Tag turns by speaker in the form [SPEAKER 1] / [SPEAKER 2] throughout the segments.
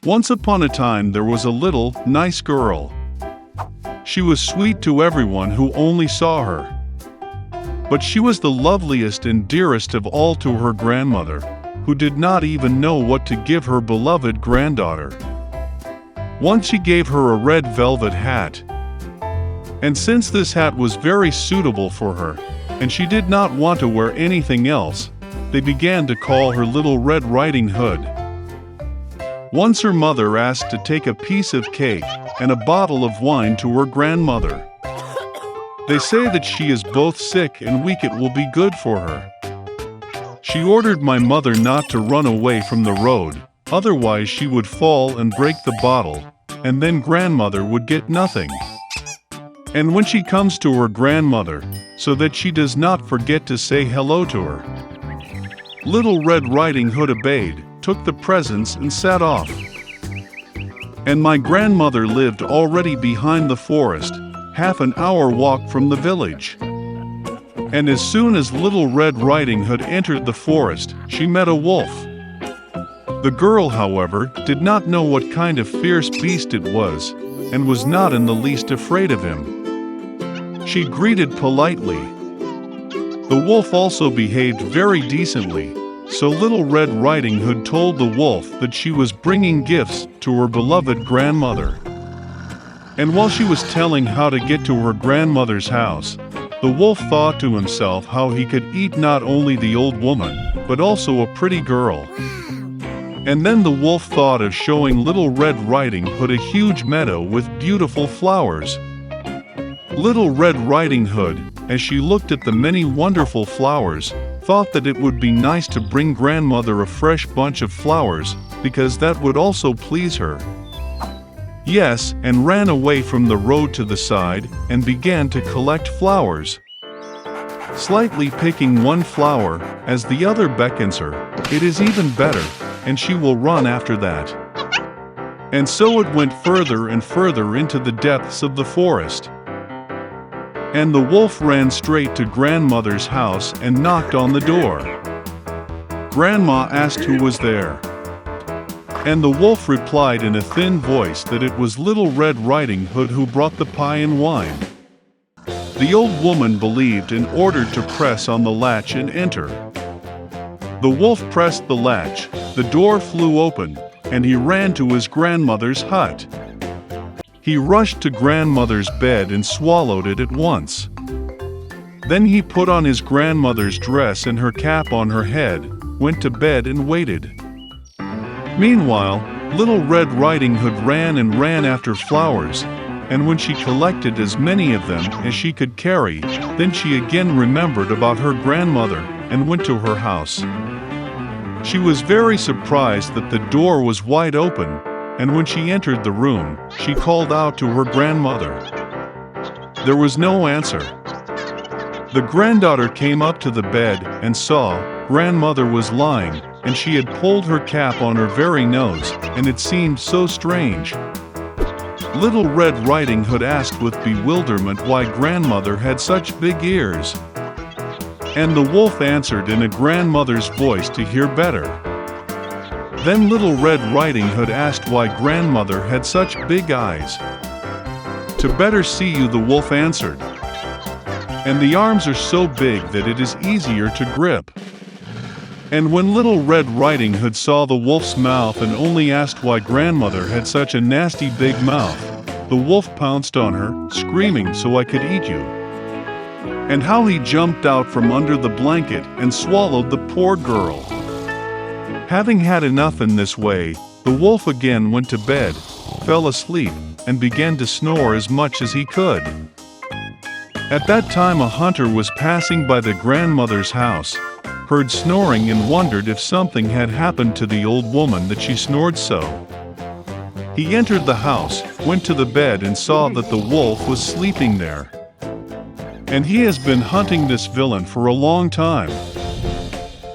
[SPEAKER 1] Once upon a time there was a little, nice girl. She was sweet to everyone who only saw her. But she was the loveliest and dearest of all to her grandmother, who did not even know what to give her beloved granddaughter. Once she gave her a red velvet hat. And since this hat was very suitable for her, and she did not want to wear anything else, they began to call her Little Red Riding Hood. Once her mother asked to take a piece of cake and a bottle of wine to her grandmother. They say that she is both sick and weak, it will be good for her. She ordered my mother not to run away from the road, otherwise she would fall and break the bottle, and then grandmother would get nothing. And when she comes to her grandmother, so that she does not forget to say hello to her. Little Red Riding Hood obeyed, took the presents and set off. And my grandmother lived already behind the forest, half an hour walk from the village. And as soon as Little Red Riding Hood entered the forest, she met a wolf. The girl, however, did not know what kind of fierce beast it was, and was not in the least afraid of him. She greeted politely. The wolf also behaved very decently, so Little Red Riding Hood told the wolf that she was bringing gifts to her beloved grandmother. And while she was telling how to get to her grandmother's house, the wolf thought to himself how he could eat not only the old woman, but also a pretty girl. And then the wolf thought of showing Little Red Riding Hood a huge meadow with beautiful flowers. Little Red Riding Hood, as she looked at the many wonderful flowers, thought that it would be nice to bring grandmother a fresh bunch of flowers, because that would also please her. Yes, and ran away from the road to the side, and began to collect flowers. Slightly picking one flower, as the other beckons her, it is even better, and she will run after that. And so it went further and further into the depths of the forest. And the wolf ran straight to grandmother's house and knocked on the door. Grandma asked who was there. And the wolf replied in a thin voice that it was Little Red Riding Hood who brought the pie and wine. The old woman believed and ordered to press on the latch and enter. The wolf pressed the latch, the door flew open, and he ran to his grandmother's hut. He rushed to grandmother's bed and swallowed it at once. Then he put on his grandmother's dress and her cap on her head, went to bed and waited. Meanwhile, Little Red Riding Hood ran and ran after flowers, and when she collected as many of them as she could carry, then she again remembered about her grandmother and went to her house. She was very surprised that the door was wide open, and when she entered the room, she called out to her grandmother. There was no answer. The granddaughter came up to the bed and saw grandmother was lying, and she had pulled her cap on her very nose, and it seemed so strange. Little Red Riding Hood asked with bewilderment why grandmother had such big ears. And the wolf answered in a grandmother's voice to hear better. Then Little Red Riding Hood asked why grandmother had such big eyes. To better see you, the wolf answered. And the arms are so big that it is easier to grip. And when Little Red Riding Hood saw the wolf's mouth and only asked why grandmother had such a nasty big mouth, the wolf pounced on her, screaming, "So I could eat you!" And how he jumped out from under the blanket and swallowed the poor girl. Having had enough in this way, the wolf again went to bed, fell asleep, and began to snore as much as he could. At that time a hunter was passing by the grandmother's house, heard snoring and wondered if something had happened to the old woman that she snored so. He entered the house, went to the bed and saw that the wolf was sleeping there. And he has been hunting this villain for a long time.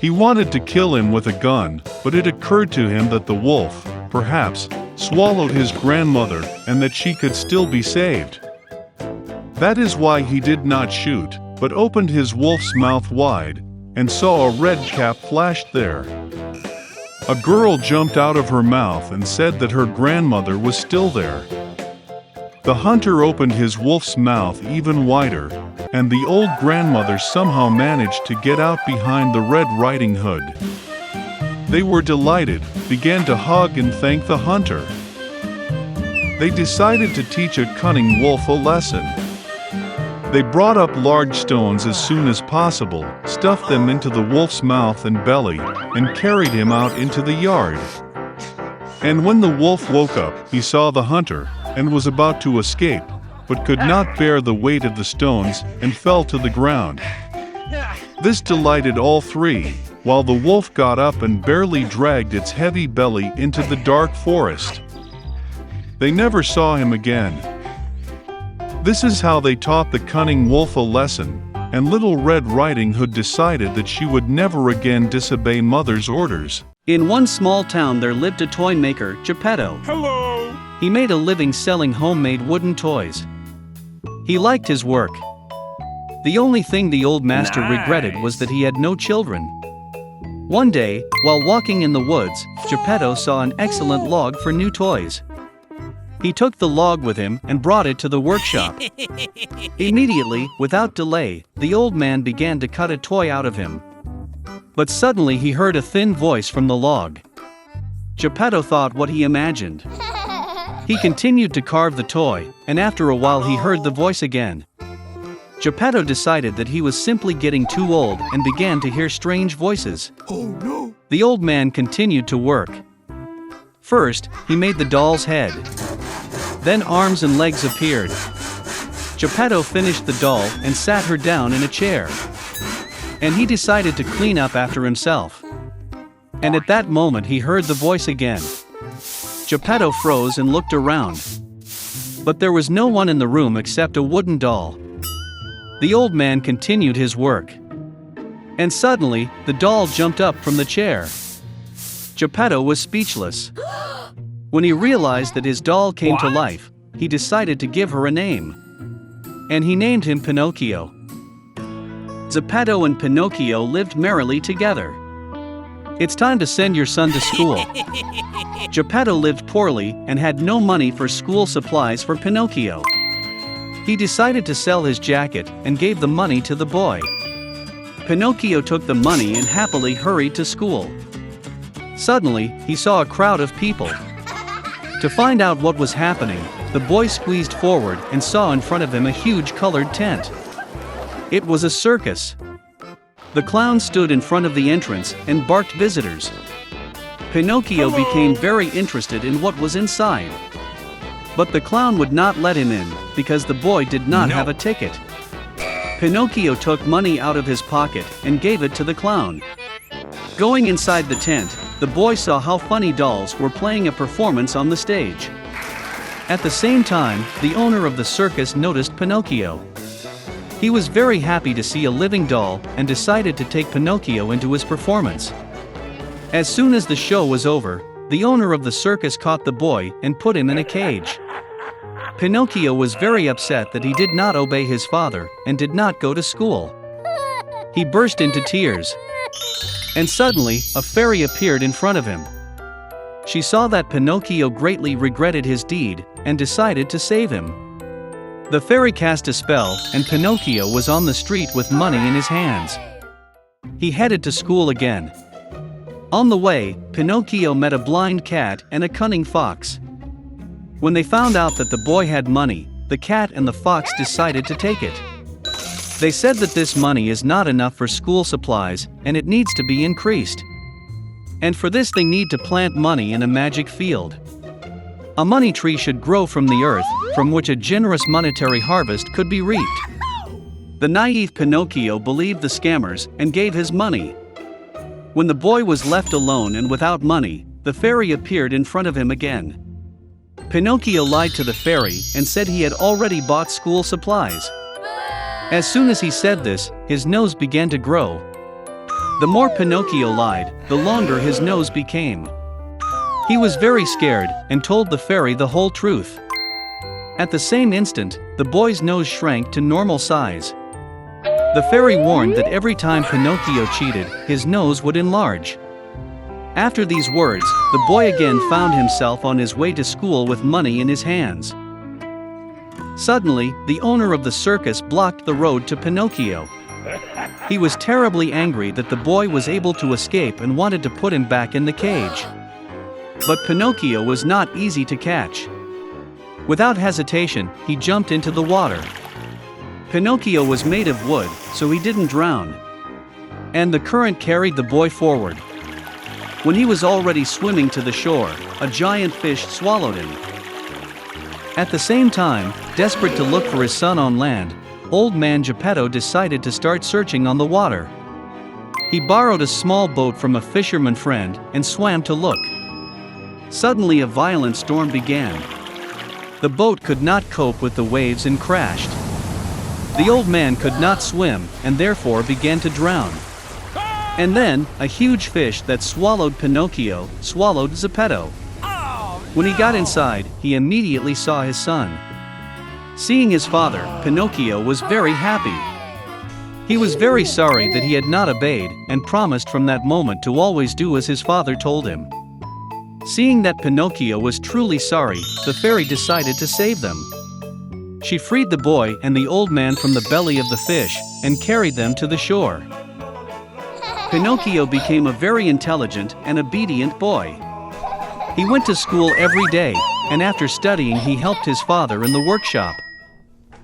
[SPEAKER 1] He wanted to kill him with a gun, but it occurred to him that the wolf, perhaps, swallowed his grandmother and that she could still be saved. That is why he did not shoot, but opened his wolf's mouth wide, and saw a red cap flashed there. A girl jumped out of her mouth and said that her grandmother was still there. The hunter opened his wolf's mouth even wider, and the old grandmother somehow managed to get out behind the Red Riding Hood. They were delighted, began to hug and thank the hunter. They decided to teach a cunning wolf a lesson. They brought up large stones as soon as possible, stuffed them into the wolf's mouth and belly, and carried him out into the yard. And when the wolf woke up, he saw the hunter, and was about to escape, but could not bear the weight of the stones, and fell to the ground. This delighted all three, while the wolf got up and barely dragged its heavy belly into the dark forest. They never saw him again. This is how they taught the cunning wolf a lesson, and Little Red Riding Hood decided that she would never again disobey Mother's orders.
[SPEAKER 2] In one small town there lived a toy maker, Geppetto.
[SPEAKER 3] Hello!
[SPEAKER 2] He made a living selling homemade wooden toys. He liked his work. The only thing the old master regretted was that he had no children. One day, while walking in the woods, Geppetto saw an excellent log for new toys. He took the log with him and brought it to the workshop. Immediately, without delay, the old man began to cut a toy out of him. But suddenly he heard a thin voice from the log. Geppetto thought what he imagined. He continued to carve the toy, and after a while he heard the voice again. Geppetto decided that he was simply getting too old and began to hear strange voices.
[SPEAKER 3] Oh no!
[SPEAKER 2] The old man continued to work. First, he made the doll's head. Then arms and legs appeared. Geppetto finished the doll and sat her down in a chair. And he decided to clean up after himself. And at that moment he heard the voice again. Geppetto froze and looked around. But there was no one in the room except a wooden doll. The old man continued his work. And suddenly, the doll jumped up from the chair. Geppetto was speechless. When he realized that his doll came to life, he decided to give her a name. And he named him Pinocchio. Geppetto and Pinocchio lived merrily together. It's time to send your son to school. Geppetto lived poorly and had no money for school supplies for Pinocchio. He decided to sell his jacket and gave the money to the boy. Pinocchio took the money and happily hurried to school. Suddenly, he saw a crowd of people. To find out what was happening, the boy squeezed forward and saw in front of him a huge colored tent. It was a circus. The clown stood in front of the entrance and barked visitors. Pinocchio became very interested in what was inside. But the clown would not let him in, because the boy did not have a ticket. Pinocchio took money out of his pocket and gave it to the clown. Going inside the tent, the boy saw how funny dolls were playing a performance on the stage. At the same time, the owner of the circus noticed Pinocchio. He was very happy to see a living doll and decided to take Pinocchio into his performance. As soon as the show was over, the owner of the circus caught the boy and put him in a cage. Pinocchio was very upset that he did not obey his father and did not go to school. He burst into tears. And suddenly, a fairy appeared in front of him. She saw that Pinocchio greatly regretted his deed and decided to save him. The fairy cast a spell, and Pinocchio was on the street with money in his hands. He headed to school again. On the way, Pinocchio met a blind cat and a cunning fox. When they found out that the boy had money, the cat and the fox decided to take it. They said that this money is not enough for school supplies and it needs to be increased. And for this they need to plant money in a magic field. A money tree should grow from the earth, from which a generous monetary harvest could be reaped. The naive Pinocchio believed the scammers and gave his money. When the boy was left alone and without money, the fairy appeared in front of him again. Pinocchio lied to the fairy and said he had already bought school supplies. As soon as he said this, his nose began to grow. The more Pinocchio lied, the longer his nose became. He was very scared and told the fairy the whole truth. At the same instant, the boy's nose shrank to normal size. The fairy warned that every time Pinocchio cheated, his nose would enlarge. After these words, the boy again found himself on his way to school with money in his hands. Suddenly, the owner of the circus blocked the road to Pinocchio. He was terribly angry that the boy was able to escape and wanted to put him back in the cage. But Pinocchio was not easy to catch. Without hesitation, he jumped into the water. Pinocchio was made of wood, so he didn't drown. And the current carried the boy forward. When he was already swimming to the shore, a giant fish swallowed him. At the same time, desperate to look for his son on land, old man Geppetto decided to start searching on the water. He borrowed a small boat from a fisherman friend and swam to look. Suddenly a violent storm began. The boat could not cope with the waves and crashed. The old man could not swim and therefore began to drown. And then, a huge fish that swallowed Pinocchio swallowed Geppetto. When he got inside, he immediately saw his son. Seeing his father, Pinocchio was very happy. He was very sorry that he had not obeyed and promised from that moment to always do as his father told him. Seeing that Pinocchio was truly sorry, the fairy decided to save them. She freed the boy and the old man from the belly of the fish and carried them to the shore. Pinocchio became a very intelligent and obedient boy. He went to school every day, and after studying he helped his father in the workshop.